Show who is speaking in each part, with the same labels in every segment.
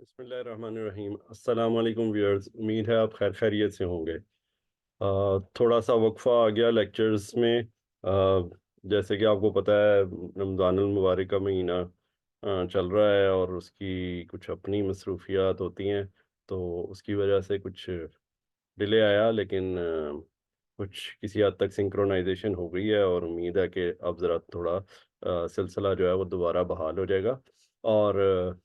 Speaker 1: बिस्मिल्लाहिर्रहमानिर्रहीम। अस्सलाम वालेकुम व्यूअर्स, उम्मीद है आप खैर खैरियत से होंगे। थोड़ा सा वक्फा आ गया लेक्चर्स में। जैसे कि आपको पता है, रमज़ानुल मुबारक का महीना चल रहा है और उसकी कुछ अपनी मसरूफियात होती हैं, तो उसकी वजह से कुछ डिले आया, लेकिन कुछ किसी हद तक सिंक्रोनाइजेशन हो गई है और उम्मीद है कि अब ज़रा थोड़ा सिलसिला जो है वो दोबारा बहाल हो जाएगा। और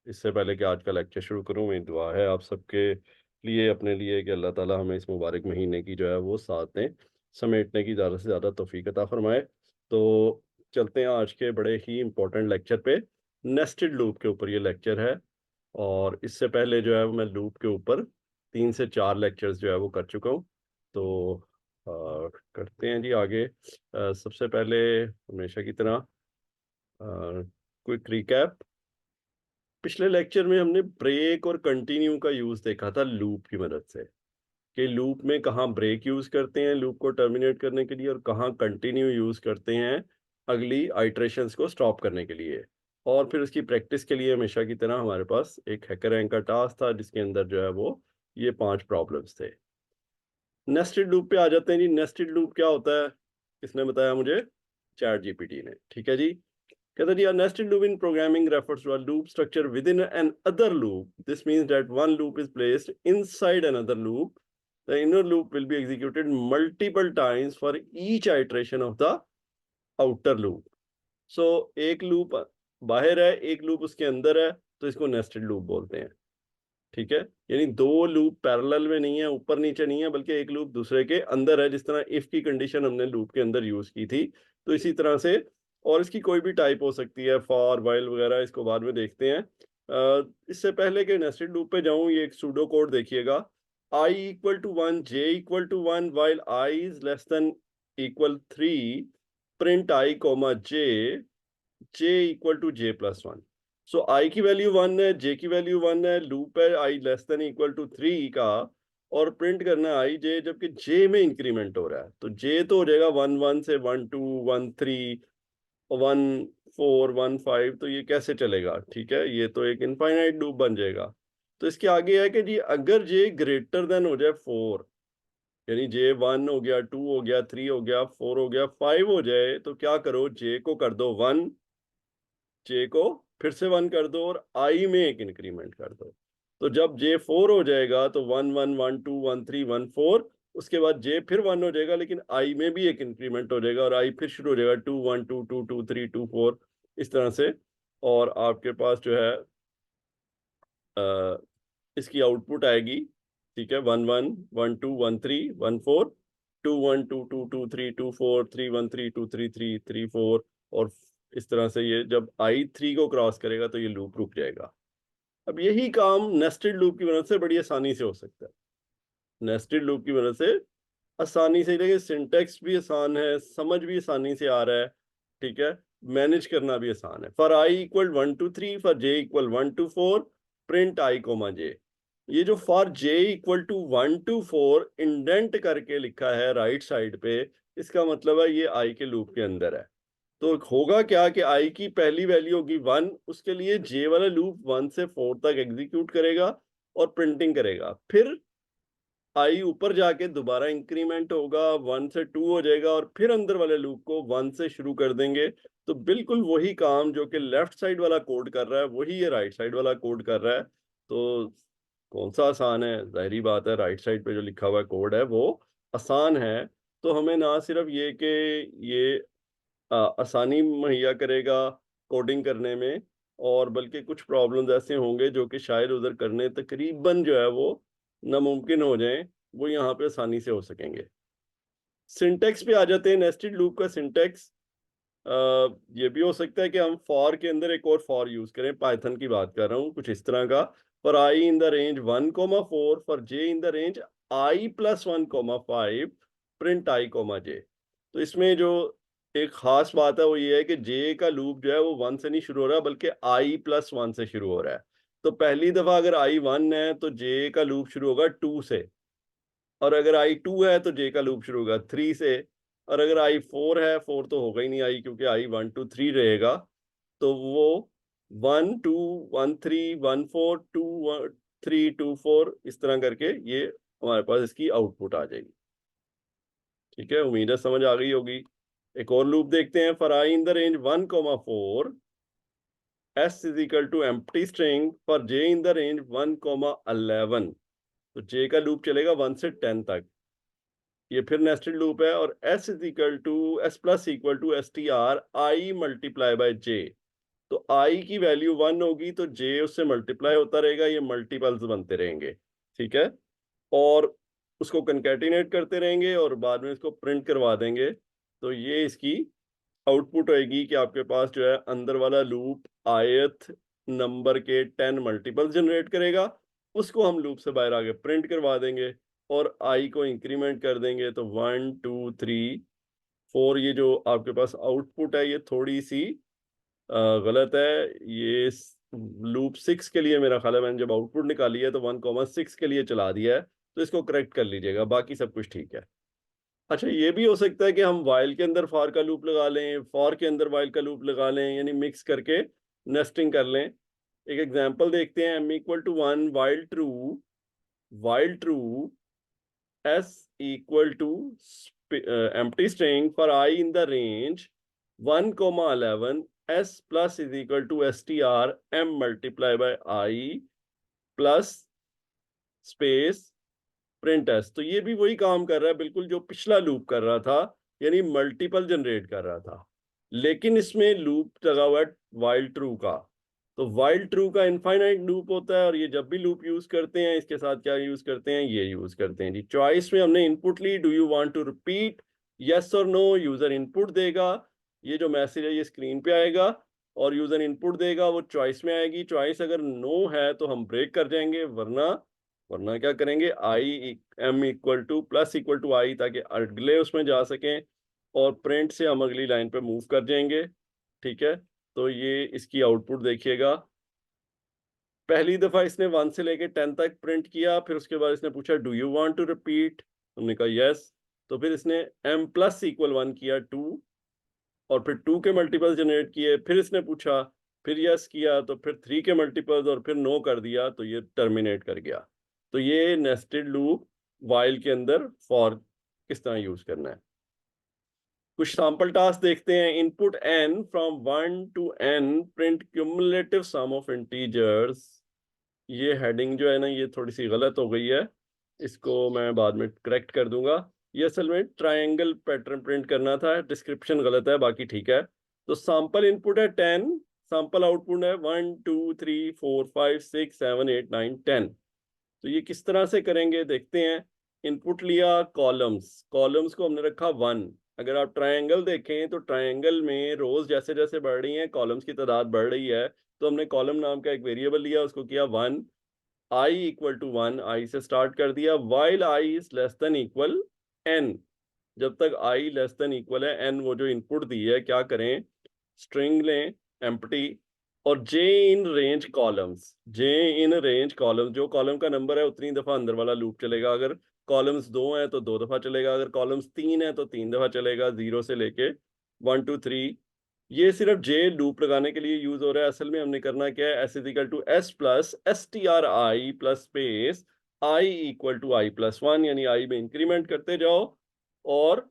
Speaker 1: इससे पहले कि आज का लेक्चर शुरू करूं, मेरी दुआ है आप सबके लिए, अपने लिए, कि अल्लाह ताला हमें इस मुबारक महीने की जो है वो साथ समेटने की ज़्यादा से ज़्यादा तौफीक अता फरमाए। तो चलते हैं आज के बड़े ही इम्पोर्टेंट लेक्चर पे। नेस्टेड लूप के ऊपर ये लेक्चर है, और इससे पहले जो है वो मैं लूप के ऊपर 3 से 4 लेक्चर्स जो है वो कर चुका हूँ। तो करते हैं जी आगे। सबसे पहले हमेशा की तरह क्विक रिकैप। पिछले लेक्चर में हमने ब्रेक और कंटिन्यू का यूज देखा था लूप की मदद से, कि लूप में कहाँ ब्रेक यूज करते हैं लूप को टर्मिनेट करने के लिए और कहाँ कंटिन्यू यूज करते हैं अगली आइट्रेशंस को स्टॉप करने के लिए। और फिर उसकी प्रैक्टिस के लिए हमेशा की तरह हमारे पास एक हैकर रैंक का टास्क था, जिसके अंदर जो है वो ये 5 प्रॉब्लम्स थे। नेस्टेड लूप पे आ जाते हैं जी। नेस्टेड लूप क्या होता है, किसने बताया मुझे? चैट जीपीटी ने। ठीक है जी। कहता जी, a nested loop in programming refers to a loop structure within an other loop. This means that one loop is placed inside another loop. The inner loop will be executed multiple times for each iteration of the outer loop. So एक loop बाहर है, एक loop उसके अंदर है, तो इसको nested loop बोलते हैं। ठीक है, यानी दो लूप पैरेलल में नहीं है, ऊपर नीचे नहीं है, बल्कि एक लूप दूसरे के अंदर है। जिस तरह इफ की कंडीशन हमने लूप के अंदर यूज की थी, तो इसी तरह से। और इसकी कोई भी टाइप हो सकती है, फॉर, व्हाइल वगैरह, इसको बाद में देखते हैं। इससे पहले कि नेस्टेड लूप पे जाऊं, ये एक सूडो कोड देखिएगा। I equal to 1, j equal to 1, while I is less than equal 3, print I comma j, j equal to j plus 1। So I की वैल्यू 1 है, j की वैल्यू 1 है, लूप है I less than equal to 3 का, और print करना है I j, जबकि j में इंक्रीमेंट हो रहा है। तो j तो हो जाएगा 1 1 से 1 2 1 3 1 4 1 5। तो ये कैसे चलेगा? ठीक है, ये तो एक इनफाइनाइट लूप बन जाएगा। तो इसके आगे है कि जी अगर j ग्रेटर देन हो जाए 4, यानी j 1 हो गया, 2 हो गया, 3 हो गया, 4 हो गया, 5 हो जाए, तो क्या करो, j को कर दो 1, जे को फिर से 1 कर दो, और आई में एक इंक्रीमेंट कर दो। तो जब जे 4 हो जाएगा तो 1 1 1 2 1 3 1 4, उसके बाद जे फिर 1 हो जाएगा, लेकिन आई में भी एक इंक्रीमेंट हो जाएगा, और आई फिर शुरू हो जाएगा 2 1 2 2 2 3 2 4, इस तरह से। और आपके पास जो है इसकी आउटपुट आएगी। ठीक है, 1 1 1 2 1 3 1 4, 2 1 2 2 2 3 2 4 3 1 3 2 3 3 3 4, और इस तरह से ये जब आई 3 को क्रॉस करेगा तो ये लूप रुक जाएगा। अब यही काम नेस्टेड लूप की मदद से बड़ी आसानी से हो सकता है। नेस्टेड लूप की मदद से आसानी से, देखिए सिंटेक्स भी आसान है, समझ भी आसानी से आ रहा है। ठीक है, मैनेज करना भी आसान है। For I equal 1 2 3, for J equal 1 2 4, print I comma J. ये जो for J equal to 1 2 4 indent करके लिखा है राइट साइड पे, इसका मतलब है ये आई के लूप के अंदर है। तो होगा क्या कि आई की पहली वैल्यू होगी 1, उसके लिए जे वाला लूप 1 से 4 तक एग्जीक्यूट करेगा और प्रिंटिंग करेगा। फिर आई ऊपर जाके दोबारा इंक्रीमेंट होगा, 1 से 2 हो जाएगा, और फिर अंदर वाले लूप को 1 से शुरू कर देंगे। तो बिल्कुल वही काम जो कि लेफ्ट साइड वाला कोड कर रहा है, वही ये राइट साइड वाला कोड कर रहा है। तो कौन सा आसान है? जाहिर बात है, राइट साइड पे जो लिखा हुआ कोड है वो आसान है। तो हमें ना सिर्फ ये कि ये आसानी मुहैया करेगा कोडिंग करने में, और बल्कि कुछ प्रॉब्लम्स ऐसे होंगे जो कि शायद उधर करने तकरीबन जो है वो नामुमकिन हो जाएं, वो यहाँ पे आसानी से हो सकेंगे। सिंटेक्स पे आ जाते हैं। नेस्टेड लूप का सिंटेक्स ये भी हो सकता है कि हम फॉर के अंदर एक और फॉर यूज करें। पाइथन की बात कर रहा हूँ, कुछ इस तरह का। For I in the range 1 4, for J in the range I plus 1 5, print I J. तो इसमें जो एक खास बात है वो ये है कि जे का लूप जो है वो 1 से नहीं शुरू हो रहा, बल्कि आई प्लस 1 से शुरू हो रहा है। तो पहली दफा अगर आई 1 है तो जे का लूप शुरू होगा 2 से, और अगर आई 2 है तो जे का लूप शुरू होगा 3 से, और अगर आई 4 है, 4 तो होगा ही नहीं आई, क्योंकि आई 1 2 3 रहेगा, तो वो 1 2 1 3 1 4 2 3 2 4 इस तरह करके ये हमारे पास इसकी आउटपुट आ जाएगी। ठीक है, उम्मीद है समझ आ गई होगी। एक और लूप देखते हैं। For I in the range 1,4 s is equal to empty string for j in the range 1,11। तो j का लूप चलेगा 1 से 10 तक। ये फिर नेस्टेड लूप है। और s is equal to s plus equal to str i multiply by j। तो i की वैल्यू 1 होगी तो j उससे मल्टीप्लाई होता रहेगा, ये मल्टीपल्स बनते रहेंगे। ठीक है, और उसको कंकैटिनेट करते रहेंगे और बाद में इसको प्रिंट करवा देंगे। तो ये इसकी आउटपुट होएगी कि आपके पास जो है अंदर वाला लूप ith नंबर के 10 मल्टीपल्स जनरेट करेगा, उसको हम लूप से बाहर आगे प्रिंट करवा देंगे और i को इंक्रीमेंट कर देंगे। तो 1 2 3 4 ये जो आपके पास आउटपुट है ये थोड़ी सी गलत है। ये लूप 6 के लिए मेरा ख्याल है मैंने जब आउटपुट निकाली है तो 1,6 के लिए चला दिया है, तो इसको करेक्ट कर लीजिएगा, बाकी सब कुछ ठीक है। अच्छा, ये भी हो सकता है कि हम वाइल के अंदर फॉर का लूप लगा लें, फॉर के अंदर वाइल का लूप लगा लें, यानी मिक्स करके नेस्टिंग कर लें। एक एग्जांपल देखते हैं। m equal to 1 while true s equal to empty string for i in the range 1,11 s plus is equal to str m multiply by i plus space print s. तो ये भी वही काम कर रहा है बिल्कुल जो पिछला लूप कर रहा था, यानी मल्टीपल जनरेट कर रहा था, लेकिन इसमें लूप लगा हुआ है वाइल ट्रू का। तो वाइल ट्रू का इनफाइनाइट लूप होता है और ये जब भी लूप यूज करते हैं इसके साथ क्या यूज करते हैं, ये यूज करते हैं जी। चॉइस में हमने इनपुट ली, do you want to repeat, yes और नो। यूजर इनपुट देगा, ये जो मैसेज है ये स्क्रीन पे आएगा और यूजर इनपुट देगा, वो चॉइस में आएगी। चॉइस अगर नो है तो हम ब्रेक कर जाएंगे, वरना वरना क्या करेंगे, I M equal to plus equal to I, ताकि अगले उसमें जा सकें और प्रिंट से हम अगली लाइन पे मूव कर जाएंगे। ठीक है, तो ये इसकी आउटपुट देखिएगा। पहली दफा इसने 1 से लेके 10 तक प्रिंट किया, फिर उसके बाद इसने पूछा do you want to repeat, हमने कहा यस। तो फिर इसने m प्लस इक्वल 1 किया 2 और फिर 2 के मल्टीपल जनरेट किए, फिर इसने पूछा, फिर यस किया, तो फिर 3 के मल्टीपल्स और फिर नो कर दिया, तो ये टर्मिनेट कर गया। तो ये नेस्टेड लूप वाइल के अंदर फॉर किस तरह यूज करना है। कुछ सैंपल टास्क देखते हैं। Input n from 1 to n print cumulative sum of integers. ये हेडिंग जो है ना ये थोड़ी सी गलत हो गई है, इसको मैं बाद में करेक्ट कर दूंगा। ये असल में ट्रायंगल पैटर्न प्रिंट करना था, डिस्क्रिप्शन गलत है, बाकी ठीक है। तो सैंपल इनपुट है 10, सैंपल आउटपुट है 1 2 3 4 5 6 7 8 9 10। तो ये किस तरह से करेंगे देखते हैं। इनपुट लिया कॉलम्स, कॉलम्स को हमने रखा 1। अगर आप ट्रायंगल देखें तो ट्रायंगल में रोज जैसे जैसे बढ़ रही हैं कॉलम्स की तादाद बढ़ रही है, तो हमने कॉलम नाम का एक वेरिएबल लिया, उसको किया 1, आई इक्वल टू 1, आई से स्टार्ट कर दिया, while i is less than equal n. जब तक आई लेस देन इक्वल है एन, वो जो इनपुट दी है क्या करें, स्ट्रिंग लें एम्प्टी और J in range columns, J in range columns, जो कॉलम का नंबर है उतनी दफा अंदर वाला लूप चलेगा। अगर कॉलम्स 2 है तो 2 दफा चलेगा, अगर कॉलम्स 3 है तो 3 दफा चलेगा, 0 से लेके 1 2 3। ये सिर्फ जे लूप लगाने के लिए यूज हो रहा है। असल में हमने करना क्या है, s is equal to s plus s t r i plus space i equal to i plus 1, यानी आई में इंक्रीमेंट करते जाओ और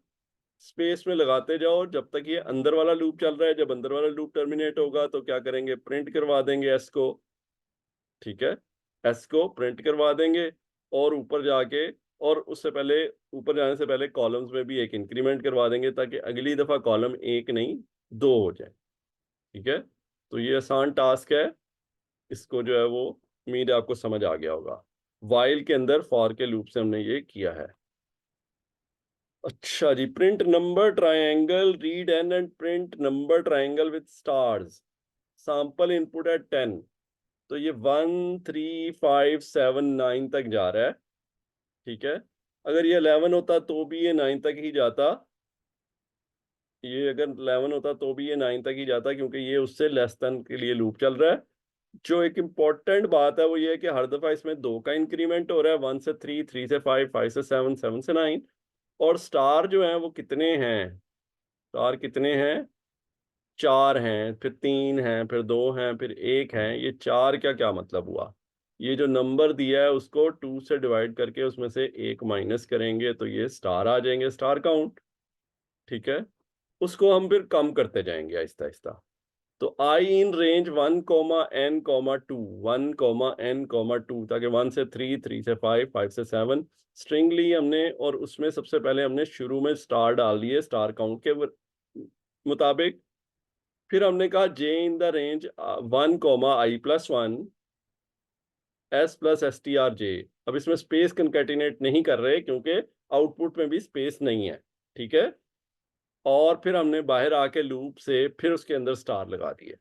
Speaker 1: स्पेस में लगाते जाओ जब तक ये अंदर वाला लूप चल रहा है। जब अंदर वाला लूप टर्मिनेट होगा तो क्या करेंगे, प्रिंट करवा देंगे एस को। ठीक है, एस को प्रिंट करवा देंगे और ऊपर जाके, और उससे पहले ऊपर जाने से पहले कॉलम्स में भी एक इंक्रीमेंट करवा देंगे ताकि अगली दफा कॉलम 1 नहीं 2 हो जाए। ठीक है, तो ये आसान टास्क है, इसको जो है वो उम्मीद है आपको समझ आ गया होगा। वाइल के अंदर फॉर के लूप से हमने ये किया है। अच्छा जी, print number triangle, read and print number triangle with stars. Sample input है 10, तो ये 1 3 5 7 9 तक जा रहा है। ठीक है, अगर ये 11 होता तो भी ये 9 तक ही जाता, ये अगर 11 होता तो भी ये 9 तक ही जाता, क्योंकि ये उससे लेस देन के लिए लूप चल रहा है। जो एक इम्पॉर्टेंट बात है वो ये है कि हर दफा इसमें 2 का इंक्रीमेंट हो रहा है, 1 से 3 3 से 5 5 से 7 7 से 9। और स्टार जो है वो कितने हैं, स्टार कितने हैं, 4 हैं, फिर 3 हैं, फिर 2 हैं, फिर 1 है, ये 4 क्या क्या मतलब हुआ? ये जो नंबर दिया है उसको 2 से डिवाइड करके उसमें से 1 माइनस करेंगे तो ये स्टार आ जाएंगे, स्टार काउंट। ठीक है, उसको हम फिर कम करते जाएंगे आहिस्ता आहिस्ता। तो आई इन रेंज 1, n, 2, 1, n, 2, ताकि 1 से 3, 3 से 5, 5 से 7 स्ट्रिंग ली हमने, और उसमें सबसे पहले हमने शुरू में स्टार डाल दिए स्टार काउंट के मुताबिक। फिर हमने कहा जे in the range 1, i+1 s+str_j। अब इसमें स्पेस कंकैटिनेट नहीं कर रहे क्योंकि आउटपुट में भी स्पेस नहीं है। ठीक है, और फिर हमने बाहर आके लूप से फिर उसके अंदर स्टार लगा दिए,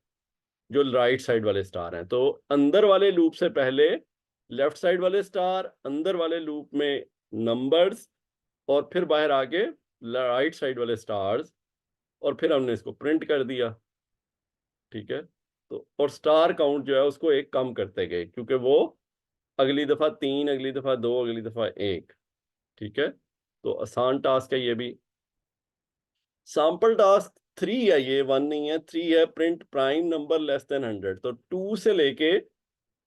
Speaker 1: जो राइट साइड वाले स्टार हैं। तो अंदर वाले लूप से पहले लेफ्ट साइड वाले स्टार, अंदर वाले लूप में नंबर्स, और फिर बाहर आके राइट साइड वाले स्टार्स, और फिर हमने इसको प्रिंट कर दिया। ठीक है, तो और स्टार काउंट जो है उसको एक कम करते गए, क्योंकि वो अगली दफा 3, अगली दफा 2, अगली दफा 1। ठीक है, तो आसान टास्क है ये भी। सैंपल टास्क 3 है, ये 1 नहीं है, 3 है। Print prime number less than 100। तो 2 से लेके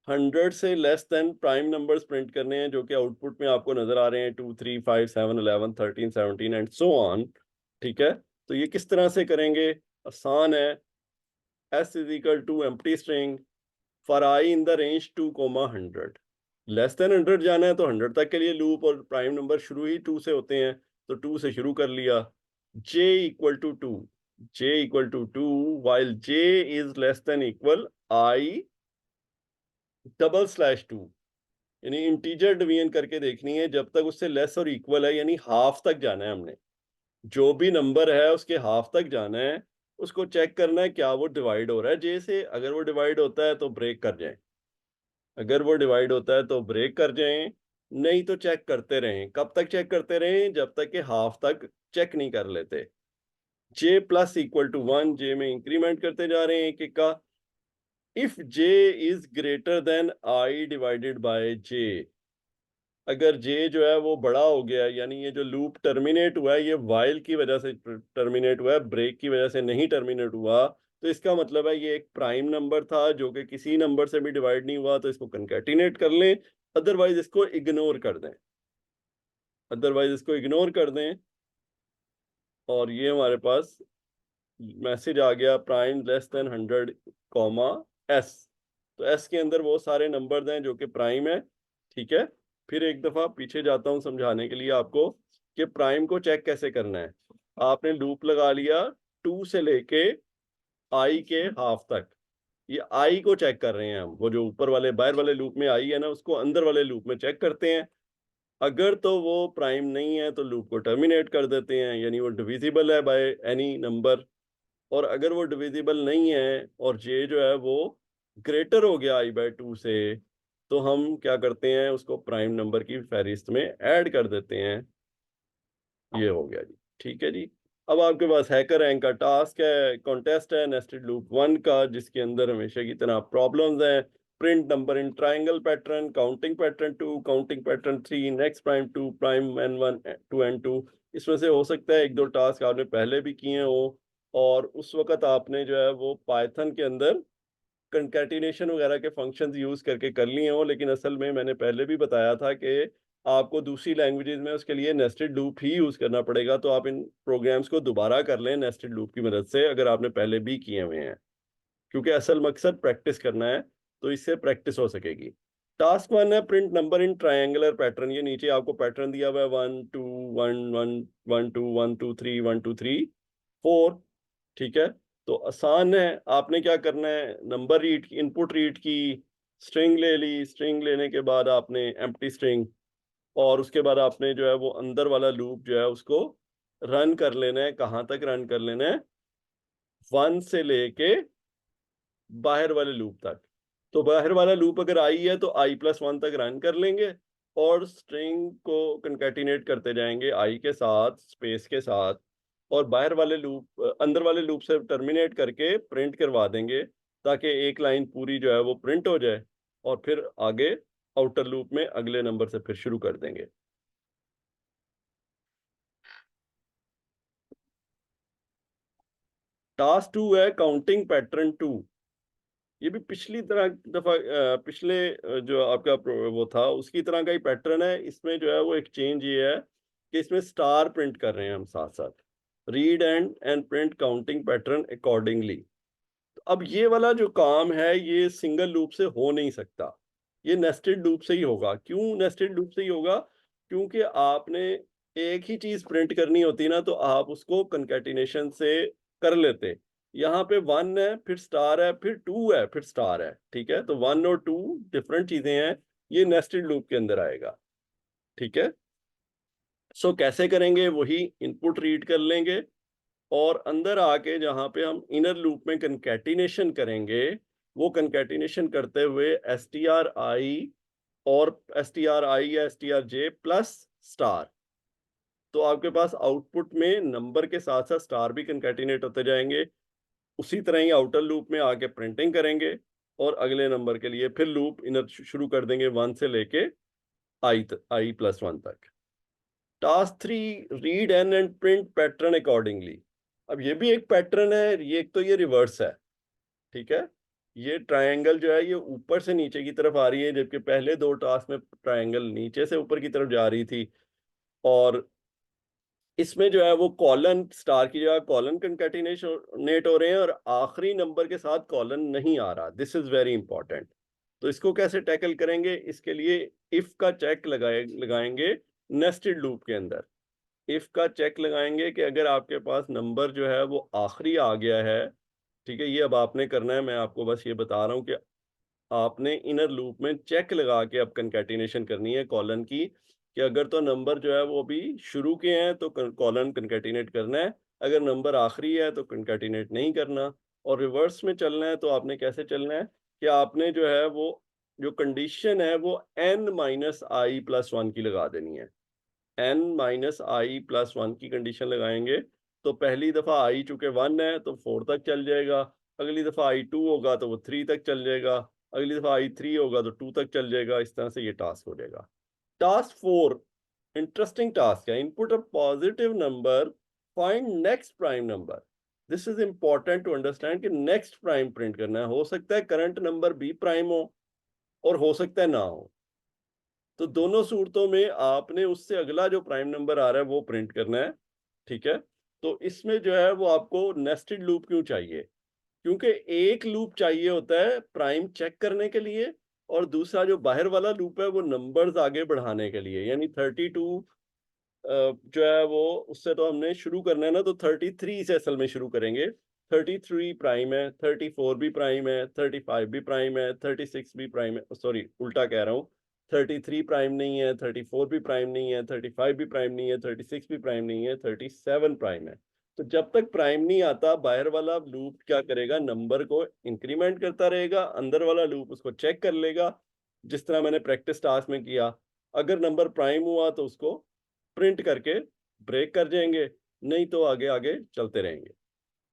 Speaker 1: 100 से less than prime numbers print करने हैं, जो कि आउटपुट में आपको नजर आ रहे हैं 2, 3, 5, 7, 11, 13, 17 एंड सो ऑन। ठीक है, तो ये किस तरह से करेंगे? आसान है। s is equal to empty string for I in the range 2, 100। Less than 100 जाना है तो 100 तक के लिए लूप, और प्राइम नंबर शुरू ही 2 से होते हैं, तो 2 से शुरू कर लिया। j equal to 2, j equal to 2 while j is less than equal i/2। यानी इंटीजर डिवीजन करके देखनी है, जब तक उससे लेस और इक्वल है, यानी हाफ तक जाना है हमने। जो भी नंबर है उसके हाफ तक जाना है, उसको चेक करना है क्या वो डिवाइड हो रहा है जे से। अगर वो डिवाइड होता है तो ब्रेक कर जाए, अगर वो डिवाइड होता है तो ब्रेक कर जाएं, नहीं तो चेक करते रहें। कब तक चेक करते रहें? जब तक कि हाफ तक चेक नहीं कर लेते। J plus equal to 1, J में इंक्रीमेंट करते जा रहे हैं एक एक का। If J is greater than I divided by J, अगर जे जो है वो बड़ा हो गया, यानी ये जो लूप टर्मिनेट हुआ है ये वाइल की वजह से टर्मिनेट हुआ है, ब्रेक की वजह से नहीं टर्मिनेट हुआ, तो इसका मतलब है ये एक प्राइम नंबर था जो कि किसी नंबर से भी डिवाइड नहीं हुआ, तो इसको कंकैटिनेट कर लें, अदरवाइज इसको इग्नोर कर दें, अदरवाइज इसको इग्नोर कर दें। और ये हमारे पास मैसेज आ गया prime less than 100 comma S. तो एस के अंदर वो सारे नंबर्स हैं जो कि प्राइम है। ठीक है, फिर एक दफा पीछे जाता हूं समझाने के लिए आपको कि प्राइम को चेक कैसे करना है। आपने लूप लगा लिया 2 से लेके आई के हाफ तक। ये आई को चेक कर रहे हैं हम, वो जो ऊपर वाले बाहर वाले लूप में आई है ना, उसको अंदर वाले लूप में चेक करते हैं। अगर तो वो प्राइम नहीं है तो लूप को टर्मिनेट कर देते हैं, यानी वो डिविजिबल है बाय एनी नंबर। और अगर वो डिविजिबल नहीं है और जे जो है वो ग्रेटर हो गया i/2 से, तो हम क्या करते हैं, उसको प्राइम नंबर की फहरिस्त में ऐड कर देते हैं। ये हो गया जी। ठीक है जी, अब आपके पास हैकर रैंक का टास्क है, कॉन्टेस्ट है नेस्टेड लूप 1 का, जिसके अंदर हमेशा की तरह प्रॉब्लम्स हैं। Print number in triangle pattern, counting pattern 2, counting pattern 3, next prime 2, prime n1 2 n2। इसमें से हो सकता है एक दो टास्क आपने पहले भी किए हो, और उस वक्त आपने जो है वो पाइथन के अंदर कंकैटिनेशन वगैरह के फंक्शंस यूज करके कर लिए हो, लेकिन असल में मैंने पहले भी बताया था कि आपको दूसरी लैंग्वेजेस में उसके लिए नेस्टेड लूप ही यूज करना पड़ेगा। तो आप इन प्रोग्राम्स को दोबारा कर लें नेस्टेड लूप की मदद से, अगर आपने पहले भी किए हुए हैं, क्योंकि असल मकसद प्रैक्टिस करना है, तो इससे प्रैक्टिस हो सकेगी। टास्क 1 है print number in triangular pattern. ये नीचे आपको पैटर्न दिया हुआ है 1 2 1 1 1 2 1 2 3 1 2 3 4। ठीक है, तो आसान है। आपने क्या करना है, नंबर रीड की, इनपुट रीड की, स्ट्रिंग ले ली, स्ट्रिंग लेने के बाद आपने एम्प्टी स्ट्रिंग, और उसके बाद आपने जो है वो अंदर वाला लूप जो है उसको रन कर लेना है। कहाँ तक रन कर लेना है? 1 से लेके बाहर वाले लूप तक। तो बाहर वाला लूप अगर आई है तो i+1 तक रन कर लेंगे, और स्ट्रिंग को कंकैटिनेट करते जाएंगे आई के साथ, स्पेस के साथ, और बाहर वाले लूप अंदर वाले लूप से टर्मिनेट करके प्रिंट करवा देंगे, ताकि एक लाइन पूरी जो है वो प्रिंट हो जाए, और फिर आगे आउटर लूप में अगले नंबर से फिर शुरू कर देंगे। टास्क 2 है काउंटिंग पैटर्न 2। ये भी पिछली तरह दफा पिछले जो आपका वो था उसकी तरह का ही पैटर्न है। इसमें जो है वो एक चेंज ये है कि इसमें स्टार प्रिंट कर रहे हैं हम साथ साथ। Read and print counting pattern accordingly. अब ये वाला जो काम है ये सिंगल लूप से हो नहीं सकता, ये नेस्टेड लूप से ही होगा। क्यों नेस्टेड लूप से ही होगा? क्योंकि आपने एक ही चीज प्रिंट करनी होती ना तो आप उसको कंकैटिनेशन से कर लेते। यहाँ पे 1 है फिर स्टार है फिर 2 है फिर स्टार है, ठीक है? तो 1 और 2 डिफरेंट चीजें हैं, ये नेस्टेड लूप के अंदर आएगा। ठीक है, सो कैसे करेंगे? वही इनपुट रीड कर लेंगे और अंदर आके जहां पे हम इनर लूप में कंकैटिनेशन करेंगे, वो कंकैटिनेशन करते हुए एस टी आर आई और एस टी आर आई या S t R J plus star. तो आपके पास आउटपुट में नंबर के साथ साथ स्टार भी कंकैटिनेट होते जाएंगे। उसी तरह ही आउटर लूप में आके प्रिंटिंग करेंगे और अगले नंबर के लिए फिर लूप इनर शुरू कर देंगे 1 से लेके आई प्लस 1 तक। Task 3, read and print pattern accordingly. अब ये भी एक पैटर्न है, ये एक तो ये रिवर्स है। ठीक है, ये ट्रायंगल जो है ये ऊपर से नीचे की तरफ आ रही है, जबकि पहले 2 टास्क में ट्रायंगल नीचे से ऊपर की तरफ जा रही थी। और इसमें जो है वो कॉलन स्टार की जगह कॉलन कंकैटिनेट हो रहे हैं और आखिरी नंबर के साथ कॉलन नहीं आ रहा। This is very important. तो इसको कैसे टैकल करेंगे? इसके लिए इफ का चेक लगाएंगे नेस्टेड लूप के अंदर। इफ का चेक लगाएंगे कि अगर आपके पास नंबर जो है वो आखिरी आ गया है, ठीक है, ये अब आपने करना है, मैं आपको बस ये बता रहा हूँ कि आपने इनर लूप में चेक लगा के अब कंकैटिनेशन करनी है कॉलन की, कि अगर तो नंबर जो है वो अभी शुरू के हैं तो कॉलन कंकैटिनेट करना है, अगर नंबर आखिरी है तो कंकैटिनेट नहीं करना। और रिवर्स में चलना है तो आपने कैसे चलना है कि आपने जो है वो जो कंडीशन है वो n माइनस आई प्लस 1 की लगा देनी है। n माइनस आई प्लस 1 की कंडीशन लगाएंगे तो पहली दफा आई चूंकि 1 है तो 4 तक चल जाएगा, अगली दफा आई 2 होगा तो वो 3 तक चल जाएगा, अगली दफा आई 3 होगा तो 2 तक चल जाएगा। इस तरह से ये टास्क हो जाएगा। टास्क 4 इंटरेस्टिंग टास्क है। Input a positive number, find next prime number. This is important to understand कि नेक्स्ट प्राइम प्रिंट करना है। हो सकता है करंट नंबर बी प्राइम हो और हो सकता है ना हो, तो दोनों सूरतों में आपने उससे अगला जो प्राइम नंबर आ रहा है वो प्रिंट करना है। ठीक है, तो इसमें जो है वो आपको नेस्टेड लूप क्यों चाहिए? क्योंकि एक लूप चाहिए होता है प्राइम चेक करने के लिए और दूसरा जो बाहर वाला लूप है वो नंबर्स आगे बढ़ाने के लिए। यानी 32 जो है वो उससे तो हमने शुरू करना है ना, तो 33 से असल में शुरू करेंगे। 33 प्राइम है, 34 भी प्राइम है, 35 भी प्राइम है, 36 भी प्राइम है, सॉरी उल्टा कह रहा हूँ। 33 प्राइम नहीं है, 34 भी प्राइम नहीं है, 35 भी प्राइम नहीं है, 36 भी प्राइम नहीं है, 37 प्राइम है। तो जब तक प्राइम नहीं आता बाहर वाला लूप क्या करेगा? नंबर को इंक्रीमेंट करता रहेगा, अंदर वाला लूप उसको चेक कर लेगा, जिस तरह मैंने प्रैक्टिस टास्क में किया। अगर नंबर प्राइम हुआ तो उसको प्रिंट करके ब्रेक कर जाएंगे, नहीं तो आगे आगे चलते रहेंगे।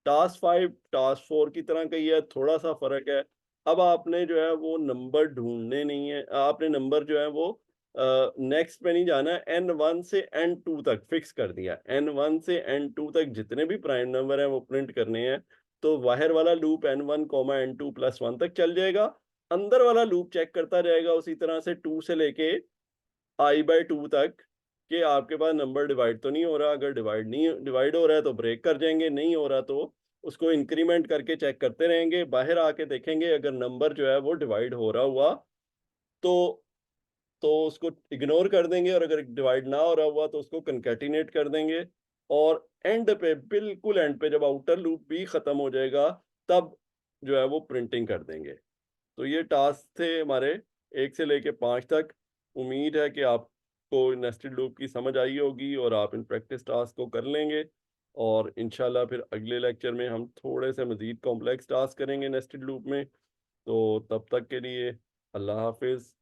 Speaker 1: टास्क 5 टास्क 4 की तरह का ही है, थोड़ा सा फर्क है। अब आपने जो है वो नंबर ढूंढने नहीं है, आपने नंबर जो है वो नेक्स्ट पे नहीं जाना है, n1 से n2 तक फिक्स कर दिया। n1 से n2 तक जितने भी प्राइम नंबर हैं वो प्रिंट करने हैं। तो बाहर वाला लूप n1 n2 प्लस 1 तक चल जाएगा, अंदर वाला लूप चेक करता जाएगा उसी तरह से 2 से लेके i/2 तक कि आपके पास नंबर डिवाइड तो नहीं हो रहा। अगर डिवाइड हो रहा है तो ब्रेक कर जाएंगे, नहीं हो रहा तो उसको इंक्रीमेंट करके चेक करते रहेंगे। बाहर आके देखेंगे अगर नंबर जो है वो डिवाइड हो रहा हुआ तो उसको इग्नोर कर देंगे, और अगर डिवाइड ना हो रहा हुआ तो उसको कंकैटिनेट कर देंगे। और एंड पे, बिल्कुल एंड पे, जब आउटर लूप भी खत्म हो जाएगा तब जो है वो प्रिंटिंग कर देंगे। तो ये टास्क थे हमारे 1 से लेके 5 तक। उम्मीद है कि आपको नेस्टेड लूप की समझ आई होगी और आप इन प्रैक्टिस टास्क को कर लेंगे। और इंशाल्लाह फिर अगले लेक्चर में हम थोड़े से मज़ीद कॉम्प्लेक्स टास्क करेंगे नेस्टेड लूप में। तो तब तक के लिए अल्लाह हाफिज़।